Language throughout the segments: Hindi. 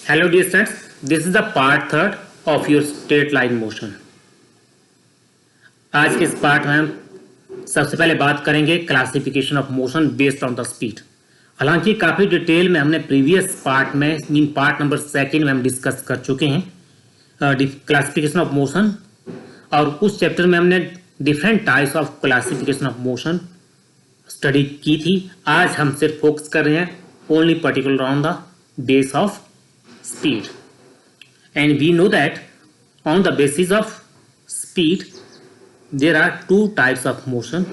Hello dear students, this is the part third of your straight line motion. आज के इस पार्ट में हम सबसे पहले बात करेंगे classification of motion based on the speed. हालांकि काफ़ी डिटेल में हमने प्रीवियस पार्ट में पार्ट नंबर सेकेंड में हम डिस्कस कर चुके हैं क्लासिफिकेशन ऑफ मोशन, और उस चैप्टर में हमने different types of classification of motion study की थी। आज हम सिर्फ फोकस कर रहे हैं only particular on the base of speed, and we know that on the basis of speed there are two types of motion,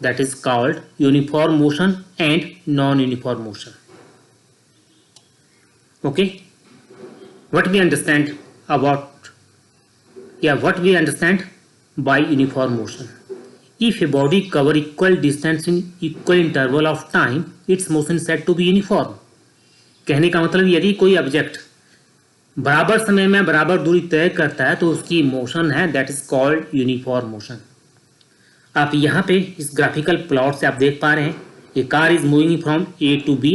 that is called uniform motion and non-uniform motion. Okay, what we understand by uniform motion: if a body cover equal distance in equal interval of time, its motion is said to be uniform. कहने का मतलब यदि कोई ऑब्जेक्ट बराबर समय में बराबर दूरी तय करता है तो उसकी मोशन है, that is called uniform motion. आप यहाँ पे इस ग्राफिकल प्लॉट से आप देख पा रहे हैं, a car is moving from A to B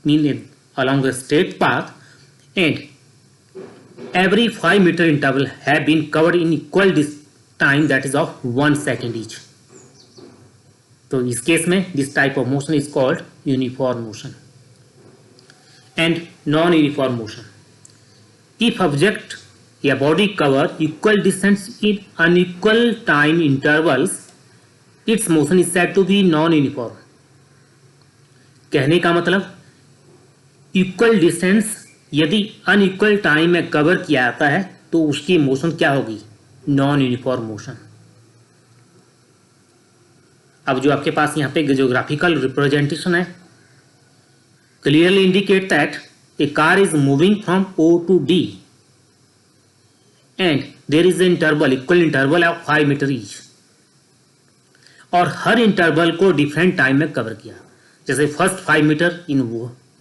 mean along the straight path and every 5 metre interval have been covered in equal time, that is of 1 second each. तो इस केस में this type of motion is called uniform motion and non uniform motion. If object या body cover equal distance in unequal time intervals, its motion is said to be non-uniform. कहने का मतलब इक्वल डिस्टेंस यदि अनइक्वल टाइम में कवर किया जाता है तो उसकी मोशन क्या होगी? Non uniform motion. अब जो आपके पास यहाँ पे जियोग्राफिकल रिप्रेजेंटेशन है, clearly indicate that a car is moving from O to D and there is an equal interval of 5 metre each, और हर इंटरवल को डिफरेंट टाइम में कवर किया. जैसे first 5 metre in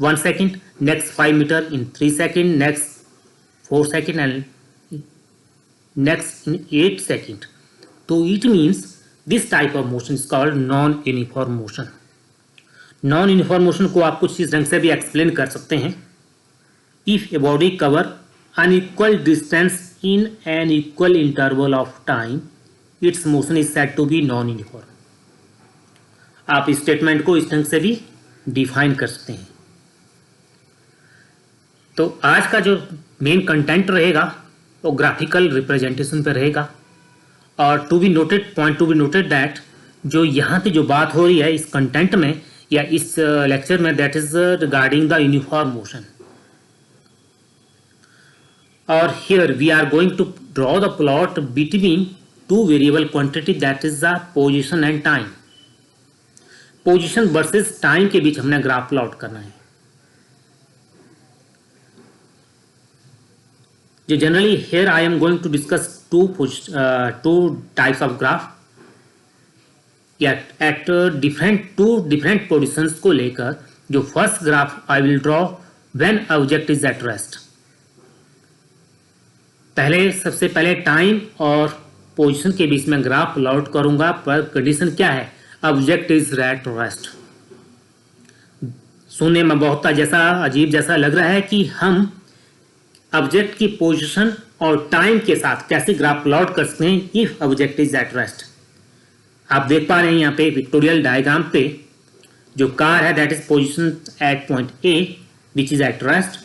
1 second, next 5 metre in 3 second, next 4 second and next in 8 second. तो it means this type of motion is called non uniform motion. Non uniform motion को आप कुछ इस ढंग से भी एक्सप्लेन कर सकते हैं. If a body cover unequal distance in an equal interval of time, its motion is said to be non-uniform. आप इस स्टेटमेंट को इस ढंग से भी डिफाइन कर सकते हैं. तो आज का जो मेन कंटेंट रहेगा वो ग्राफिकल रिप्रेजेंटेशन पे रहेगा. और point to be noted that जो यहाँ पे जो बात हो रही है इस कंटेंट में या इस लेक्चर में, that is regarding the uniform motion. Or here we are going to draw the plot between two variable quantity, that is the position and time. Position versus time के बीच हमने ग्राफ प्लॉट करना है. जो generally here I am going to discuss two types of graph या at two different positions को लेकर. जो first graph I will draw when object is at rest. सबसे पहले टाइम और पोजीशन के बीच में ग्राफ प्लॉट करूंगा, पर कंडीशन क्या है? Object is at rest. सुनने में बहुत जैसा अजीब जैसा लग रहा है कि हम ऑब्जेक्ट की पोजीशन और टाइम के साथ कैसे ग्राफ प्लॉट कर सकते हैं if object is at rest. आप देख पा रहे हैं यहाँ पे पिक्टोरियल डायग्राम पे जो कार है that is position eight point A which is at rest,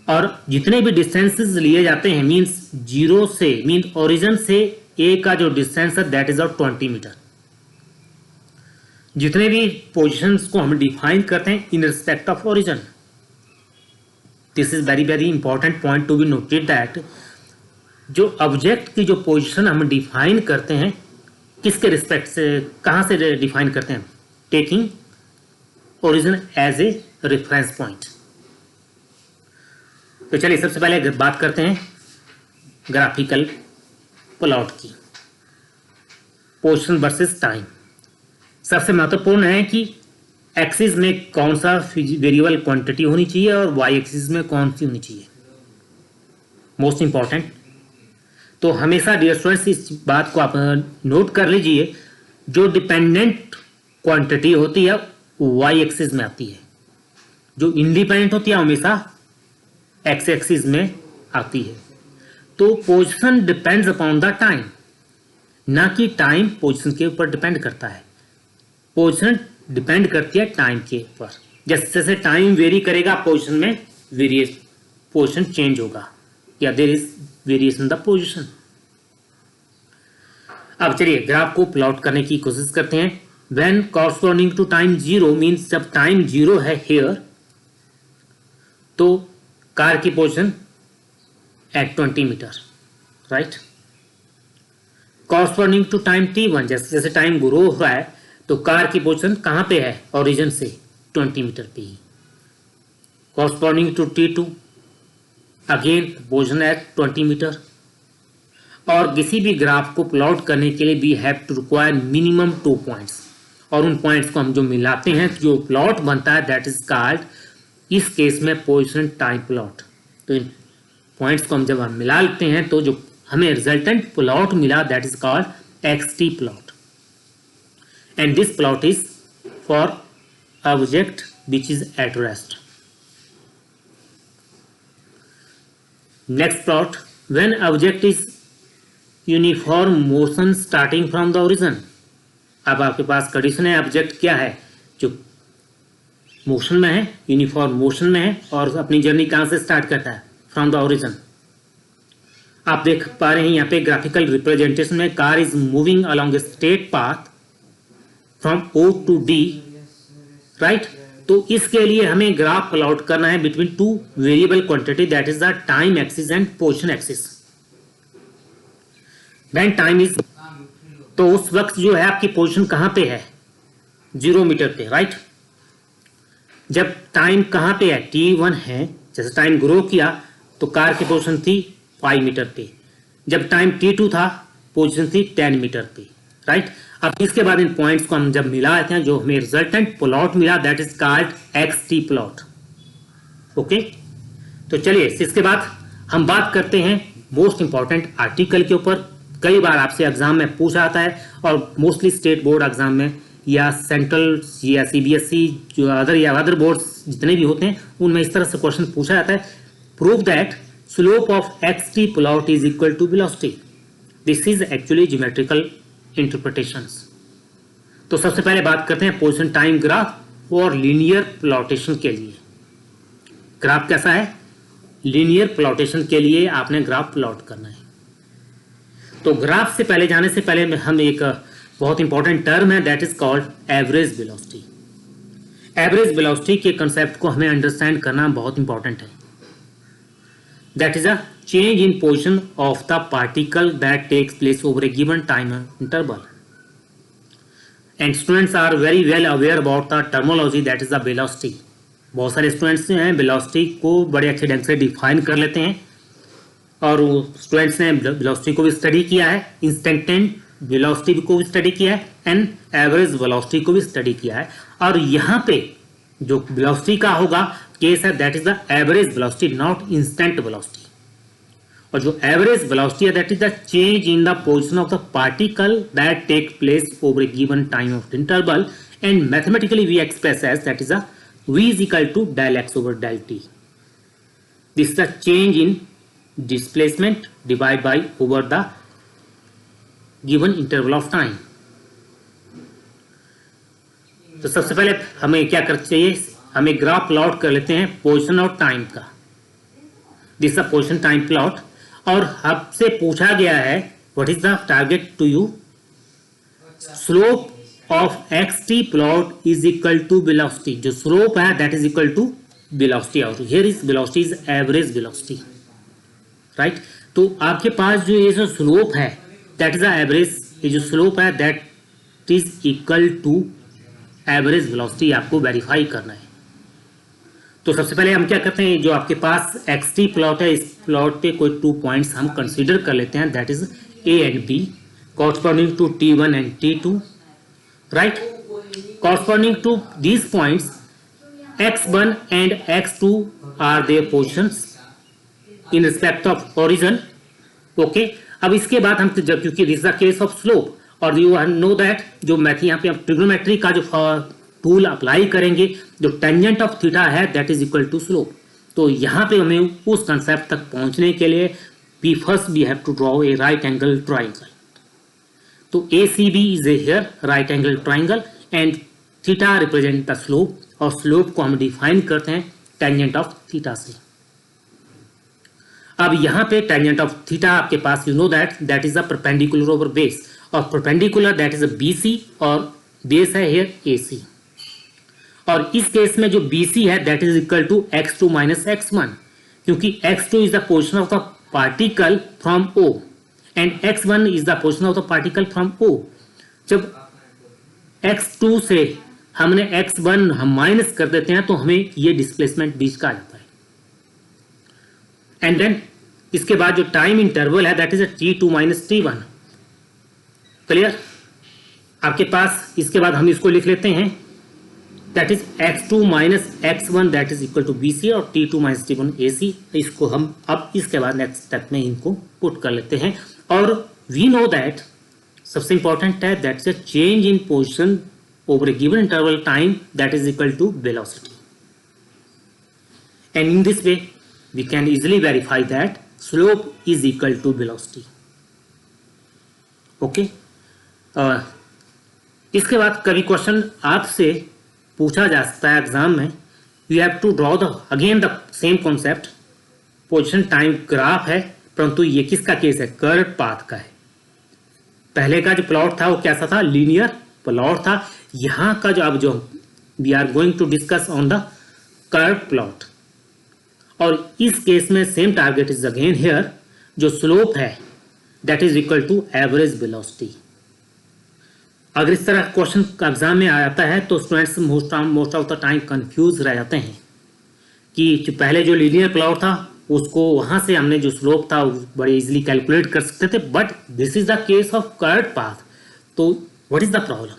और जितने भी डिस्टेंसेस लिए जाते हैं मींस जीरो से मींस ओरिजिन से ए का जो डिस्टेंस है दैट इज ऑफ 20 मीटर. जितने भी पोजीशंस को हम डिफाइन करते हैं in respect of origin. This is very very important point to be noted that जो ऑब्जेक्ट की जो पोजीशन हम डिफाइन करते हैं किसके रिस्पेक्ट से, कहाँ से डिफाइन करते हैं? Taking origin as a reference point. तो चलिए सबसे पहले बात करते हैं ग्राफिकल प्लॉट की. Position versus time. सबसे महत्वपूर्ण है कि एक्सिस में कौन सा वेरिएबल क्वांटिटी होनी चाहिए और वाई एक्सिस में कौन सी होनी चाहिए. Most important. तो हमेशा डियर स्टूडेंट्स इस बात को आप नोट कर लीजिए, जो डिपेंडेंट क्वांटिटी होती है वाई एक्सिस में आती है, जो इंडिपेंडेंट होती है हमेशा एक्स एक्सिस में आती है। तो position depends upon the time, ना कि टाइम पोजीशन के ऊपर डिपेंड करता है। पोजीशन डिपेंड करती है टाइम के ऊपर। जैसे जैसे टाइम वेरी करेगा पोजीशन में पोजीशन चेंज होगा, या there is variation the position. अब चलिए ग्राफ को प्लॉट करने की कोशिश करते हैं। When corresponding to time zero means जब टाइम जीरो है हियर, तो कार की position at 20 metre, right. Corresponding to time t1, जैसे जैसे टाइम ग्रो हो रहा है तो कार की पोजीशन कहाँ पे है ओरिजिन से 20 मीटर पे ही। Corresponding to t2 again position at 20 metre. और किसी भी ग्राफ को प्लॉट करने के लिए we have to require minimum 2 points, और उन पॉइंट्स को हम जो मिलाते हैं जो प्लॉट बनता है दैट इज कॉल्ड, इस केस में पोजीशन टाइम प्लॉट। तो इन पॉइंट्स को हम जब हम मिला लेते हैं तो जो हमें रिजल्टेंट प्लॉट मिला that is called X T plot, and this plot is for object which is at rest. Next plot, when object is uniform motion starting from the origin. अब आपके पास कंडीशन है ऑब्जेक्ट क्या है, जो मोशन में है, यूनिफॉर्म मोशन में है, और अपनी जर्नी कहां से स्टार्ट करता है, फ्रॉम द ओरिजिन। आप देख पा रहे हैं यहाँ पे ग्राफिकल रिप्रेजेंटेशन में car is moving along a straight path from O to D, right. तो इसके लिए हमें ग्राफ प्लॉट करना है between two variable quantity that is the time axis and position axis. When time is, तो उस वक्त जो है आपकी पोजीशन कहां पे है 0 मीटर पे, राइट। जब टाइम कहां पे है t1 है, जैसे टाइम ग्रो किया तो कार की पोजीशन थी 5 मीटर पे। जब टाइम t2 था पोजीशन थी 10 मीटर पे, राइट। अब इसके बाद इन पॉइंट्स को हम जब मिलाते हैं जो हमें रिजल्टेंट प्लॉट मिला that is called X T plot, okay. तो चलिए इसके बाद हम बात करते हैं मोस्ट इंपॉर्टेंट आर्टिकल के ऊपर। कई बार आपसे एग्जाम में पूछा आता है, और मोस्टली स्टेट बोर्ड एग्जाम में या सेंट्रल या सीबीएसई जो अदर बोर्ड्स जितने भी होते हैं उनमें इस तरह से क्वेश्चन पूछा जाता है, prove that slope of X T plot is equal to velocity. This is actually geometrical interpretations. तो सबसे पहले बात करते हैं पोजीशन टाइम ग्राफ और लीनियर प्लॉटेशन के लिए। ग्राफ कैसा है, लीनियर प्लॉटेशन के लिए आपने ग्राफ प्लॉट करना है। तो ग्राफ से पहले जाने से पहले हम एक बहुत इंपॉर्टेंट टर्म है that is called average velocity. Average velocity के कंसेप्ट को हमें अंडरस्टैंड करना बहुत इंपॉर्टेंट है। That is a change in position of the particle that takes place over a given time interval, and students are very well aware about the terminology that is the velocity. बहुत सारे स्टूडेंट्स जो हैं वेलोसिटी को बड़े अच्छे ढंग से डिफाइन कर लेते हैं, और स्टूडेंट्स ने वेलोसिटी को भी स्टडी किया है, इंस्टेंटेनियस वेलोसिटी को भी स्टडी किया है, एंड एवरेज वेलोसिटी को भी स्टडी किया है। और यहाँ पे जो वेलोसिटी का होगा केस है that is the average velocity, not instant velocity. और जो एवरेज वेलोसिटी है that is the change in the position of the particle that take place over a given time of interval, and mathematically we express as that is a v is equal to del x over del t. This is the change in displacement divided by over the given interval of time. तो सबसे पहले हमें क्या करना चाहिए, हमें ग्राफ प्लॉट कर लेते हैं पोजीशन और टाइम का। This is the position time plot, और आपसे पूछा गया है what is the target to you, slope of xt plot is equal to velocity. जो स्लोप है that is equal to velocity, और here is velocity is average velocity, right. तो आपके पास जो ये जो स्लोप है दैट इज द एवरेज, ये जो स्लोप है that is equal to average velocity आपको वेरीफाई करना है। तो सबसे पहले हम क्या करते हैं, जो आपके पास xt प्लॉट है इस प्लॉट पे कोई 2 पॉइंट्स हम कंसीडर कर लेते हैं that is a and b corresponding to t1 and t2, right. Corresponding to these points x1 and x2 are their positions in respect of origin, okay. अब इसके बाद हम जब, क्योंकि this is the case of slope, और यू नो दैट जो मैथ यहाँ पे हम ट्रिग्नोमेट्री का जो टूल अप्लाई करेंगे, जो टेंजेंट ऑफ थीटा है that is equal to slope. तो यहाँ पे हमें उस कंसेप्ट तक पहुँचने के लिए we have to draw a right angle triangle. तो ACB is a here right angle triangle and theta represent the slope, और स्लोप को हम डिफाइन करते हैं टेंजेंट ऑफ थीटा से। अब यहाँ पे टेंजेंट ऑफ थीटा आपके पास you know that is a perpendicular over base, और perpendicular that is a BC और बेस है हियर AC। और इस केस में जो BC है that is equal to x2 minus x1, क्योंकि x2 is the portion of the particle from O and x1 is the portion of the particle from O। जब x2 से हमने x1 हम माइनस कर देते हैं तो हमें ये डिस्प्लेसमेंट बीच का आ जाता है। एंड देन इसके बाद जो टाइम इंटरवल है that is t2 minus t1। Clear? आपके पास इसके बाद हम इसको लिख लेते हैं that is x2 minus x1 that is equal to BC और t2 माइनस t1 AC। इसको हम अब इसके बाद नेक्स्ट स्टेप में इनको पुट कर लेते हैं। और वी नो दैट सबसे इंपॉर्टेंट है that is change in position over a given interval time that is equal to velocity, and in this way we can easily verify that slope is equal to velocity. Okay, इसके बाद कभी क्वेश्चन आपसे पूछा जा सकता है एग्जाम में, you have to draw the again the same concept, position time graph है, परंतु ये किसका केस है? कर्व पाथ का है। पहले का जो प्लॉट था वो कैसा था? लीनियर प्लॉट था। यहाँ का जो अब जो we are going to discuss on the curve plot, और इस केस में same target is again here, जो स्लोप है that is equal to average velocity. अगर इस तरह क्वेश्चन एग्जाम में आ जाता है तो students most of the time confuse रह जाते हैं कि जो पहले जो लीनियर प्लॉट था उसको वहां से हमने जो स्लोप था बड़े इजीली कैलकुलेट कर सकते थे, but this is the case of curve path. तो what is the problem?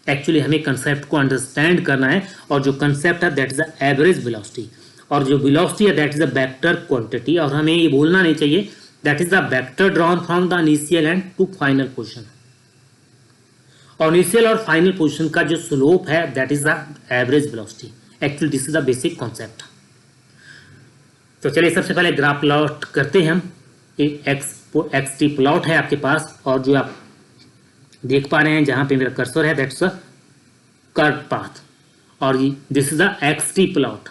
Actually हमें कंसेप्ट को अंडरस्टैंड करना है, और जो कंसेप्ट है that is the average velocity, और जो वेलोसिटी है that is the vector quantity, और हमें ये बोलना नहीं चाहिए that is the vector drawn from the initial end to final position. और इनिशियल और फाइनल पोजीशन का जो स्लोप है that is the average velocity. Actually this is the basic concept. तो चलिए सबसे पहले ग्राफ प्लॉट करते हैं हम। एक्स टी प्लॉट है आपके पास, और जो आप देख पा रहे हैं जहां पे मेरा कर्सर है दैट्स अ कर्व पाथ, और this is the XT plot.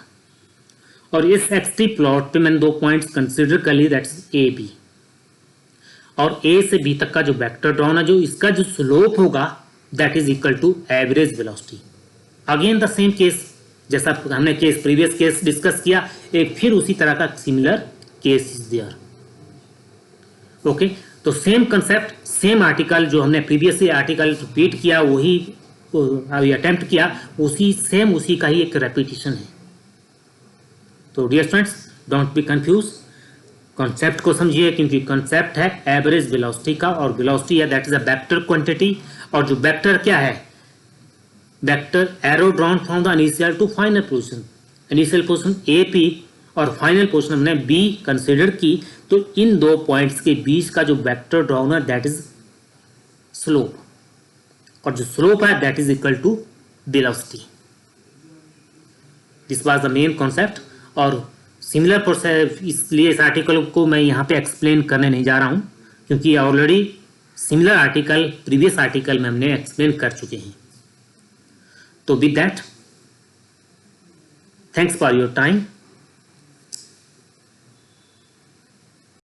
और इस XT प्लॉट पे मैंने 2 पॉइंट्स कंसीडर कर लिए, दैट्स AB और A से B तक का जो वेक्टर ड्रॉन है, जो इसका जो स्लोप होगा that is equal to average velocity. Again the same case, जैसा हमने प्रीवियस केस डिस्कस किया, एक फिर उसी तरह का similar case is there. Okay, तो सेम कंसेप्ट, सेम आर्टिकल जो हमने प्रीवियस आर्टिकल रिपीट किया, वही अभी अटेम्प्ट किया, उसी का ही एक रेपिटेशन है। तो dear students, don't be confuse, concept को समझिए, क्योंकि कॉन्सेप्ट है एवरेज वेलोसिटी का, और वेलोसिटी है that is a vector quantity. और जो वेक्टर क्या है? Vector arrow drawn from the initial to final position. Initial position AP और फाइनल पोजीशन हमने B कंसिडर की, तो इन 2 पॉइंट्स के बीच का जो वेक्टर ड्रॉन है दैट इज स्लोप, और जो स्लोप है that is equal to velocity. This was the main concept, और सिमिलर प्रोसेस, इसलिए इस आर्टिकल को मैं यहाँ पे एक्सप्लेन करने नहीं जा रहा हूँ, क्योंकि already similar article previous article में हमने एक्सप्लेन कर चुके हैं। तो with that, thanks for your time.